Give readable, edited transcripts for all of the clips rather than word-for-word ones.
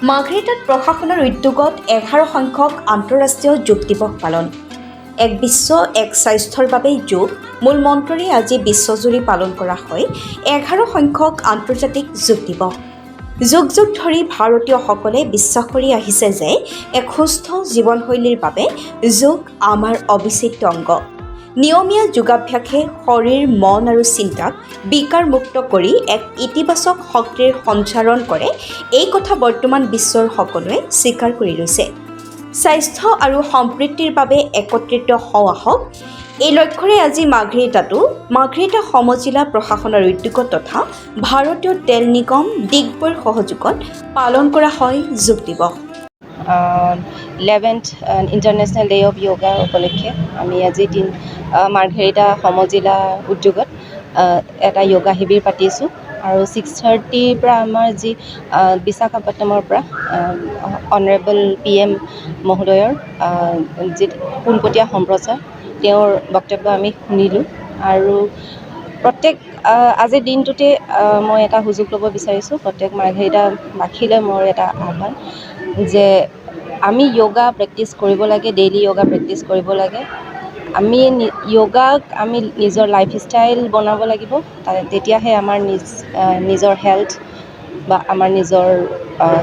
মাৰ্ঘেৰিটাত প্ৰশাসনৰ উদ্যোগত 11 সংখ্যক আন্তঃৰাষ্ট্ৰীয় যোগ দিৱস পালন। এক বিশ্ব এক স্বাস্থ্যৰ বাবে যোগ মূল মন্ত্ৰৰে আজি বিশ্বজুৰি পালন কৰা হয় 11 সংখ্যক আন্তৰ্জাতিক যোগ দিৱস। যুগ যুগ ধৰি ভাৰতীয়সকলে বিশ্বাস কৰি আহিছে যে এক সুস্থ জীৱনশৈলীৰ বাবে যোগ আমাৰ অবিচ্ছেদ্য অংগ। নিয়মীয়া যোগাভ্যাসে শৰীৰ, মন আৰু চিন্তাক বিকাৰমুক্ত কৰি এক ইতিবাচক শক্তিৰ সঞ্চাৰণ কৰে। এই কথা বৰ্তমান বিশ্বৰ সকলোৱে স্বীকাৰ কৰি লৈছে। স্বাস্থ্য আৰু সম্প্ৰীতিৰ বাবে একত্ৰিত হওঁ আহক। এই লক্ষ্যৰে আজি মাৰ্ঘেৰিটা সমজিলা প্ৰশাসনৰ উদ্যোগত তথা ভাৰতীয় তেল নিগম ডিগবৈৰ সহযোগত পালন কৰা হয় যোগ দিৱস। 11th international day of yoga উপলক্ষে আমি আজি মাৰ্ঘেৰিটা সমজিলা উদ্যোগত এটা য়োগা শিবিৰ পাতিছোঁ আৰু 6:30 পৰা আমাৰ যি বিশাখাপট্টনমৰ পৰা অনাৰেবল PM মহোদয়ৰ যি পোনপটীয়া সম্প্ৰচাৰ তেওঁৰ বক্তব্য আমি শুনিলোঁ আৰু প্ৰত্যেক আজিৰ দিনটোতে মই এটা সুযোগ ল'ব বিচাৰিছোঁ প্ৰত্যেক মাৰ্ঘেৰিটাবাসীলৈ মোৰ এটা আহ্বান যে আমি য়োগা প্ৰেক্টিছ কৰিব লাগে, ডেইলি য়োগা প্ৰেক্টিছ কৰিব লাগে। আমি য়োগাক আমি নিজৰ লাইফষ্টাইল বনাব লাগিব, তেতিয়াহে আমাৰ নিজৰ হেল্থ বা আমাৰ নিজৰ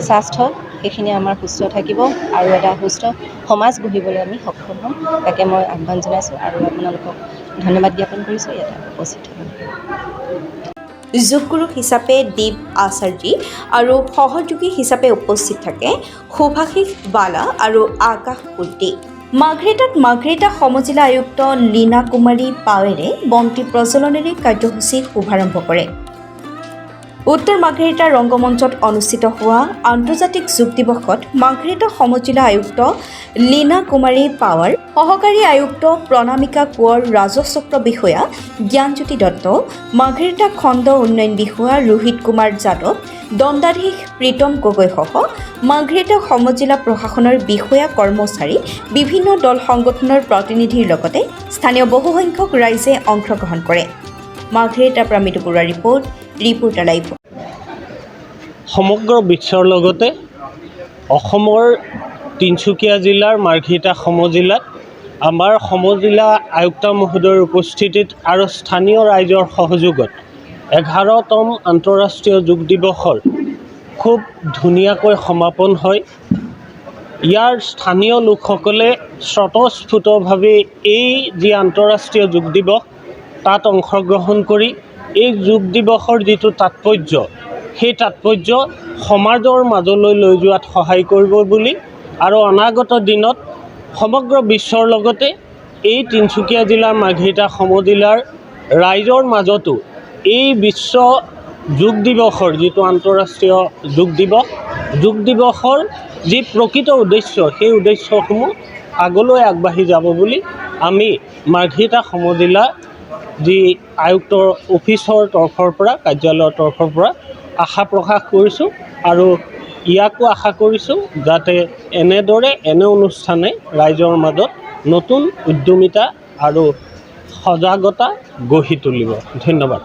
স্বাস্থ্য সেইখিনি আমাৰ সুস্থ থাকিব আৰু এটা সুস্থ সমাজ গঢ়িবলৈ আমি সক্ষম হ'ম। তাকে মই আহ্বান জনাইছোঁ আৰু আপোনালোকক ধন্যবাদ জ্ঞাপন কৰিছোঁ ইয়াতে উপস্থিত হ'বলৈ। যোগগুৰু হিচাপে দীপ আচাৰ্যী আৰু সহযোগী হিচাপে উপস্থিত থাকে শুভাশিষ বালা আৰু আকাশ কুৰ্তি। মাৰ্ঘেৰিটা সমজিলা আয়ুক্ত লীনা কুমাৰী পাৱেৰে বন্তি প্ৰজ্বলনেৰে কাৰ্যসূচী শুভাৰম্ভ কৰে। উত্তৰ মাৰ্ঘেৰিটা ৰংগমঞ্চত অনুষ্ঠিত হোৱা আন্তৰ্জাতিক যোগ দিৱসত মাৰ্ঘেৰিটা সমজিলা আয়ুক্ত লীনা কুমাৰী পাৱাৰ, সহকাৰী আয়ুক্ত প্ৰণামিকা কোঁৱৰ, ৰাজহচক্ৰ বিষয়া জ্ঞানজ্যোতি দত্ত, মাৰ্ঘেৰিটা খণ্ড উন্নয়ন বিষয়া ৰোহিত কুমাৰ যাদৱ, দণ্ডাধীশ প্ৰীতম গগৈসহ মাৰ্ঘেৰিটা সমজিলা প্ৰশাসনৰ বিষয়া কৰ্মচাৰী, বিভিন্ন দল সংগঠনৰ প্ৰতিনিধিৰ লগতে স্থানীয় বহুসংখ্যক ৰাইজে অংশগ্ৰহণ কৰে। মাৰ্ঘেৰিটাৰ পৰা মৃদু বৰুৱাৰ ৰিপৰ্টাৰ লাইভ। সমগ্ৰ বিশ্বৰ লগতে অসমৰ তিনিচুকীয়া জিলাৰ মাৰ্ঘেৰিটা সমজিলাত আমাৰ সমজিলা আয়ুক্ত মহোদয়ৰ উপস্থিতিত আৰু স্থানীয় ৰাইজৰ সহযোগত 11তম আন্তঃৰাষ্ট্ৰীয় যোগ দিৱসৰ খুব ধুনীয়াকৈ সমাপন হয়। ইয়াৰ স্থানীয় লোকসকলে স্বতঃস্ফূৰ্তভাৱে এই যি আন্তঃৰাষ্ট্ৰীয় যোগ দিৱস তাত অংশগ্ৰহণ কৰি এই যোগ দিৱসৰ যিটো তাৎপৰ্য সেই তাৎপৰ্য সমাজৰ মাজলৈ লৈ যোৱাত সহায় কৰিব বুলি আৰু অনাগত দিনত সমগ্ৰ বিশ্বৰ লগতে এই তিনিচুকীয়া জিলাৰ মাৰ্ঘেৰিটা সমজিলাৰ ৰাইজৰ মাজতো এই বিশ্ব যোগ দিৱসৰ যিটো আন্তঃৰাষ্ট্ৰীয় যোগ দিৱসৰ যি প্ৰকৃত উদ্দেশ্য সেই উদ্দেশ্যসমূহ আগলৈ আগবাঢ়ি যাব বুলি আমি মাৰ্ঘেৰিটা সমজিলা যি আয়ুক্তৰ অফিচৰ তৰফৰ পৰা কাৰ্যালয়ৰ তৰফৰ পৰা আশা প্ৰকাশ কৰিছোঁ আৰু ইয়াকো আশা কৰিছোঁ যাতে এনে অনুষ্ঠানে ৰাইজৰ মাজত নতুন উদ্যমিতা আৰু সজাগতা গঢ়ি তুলিব। ধন্যবাদ।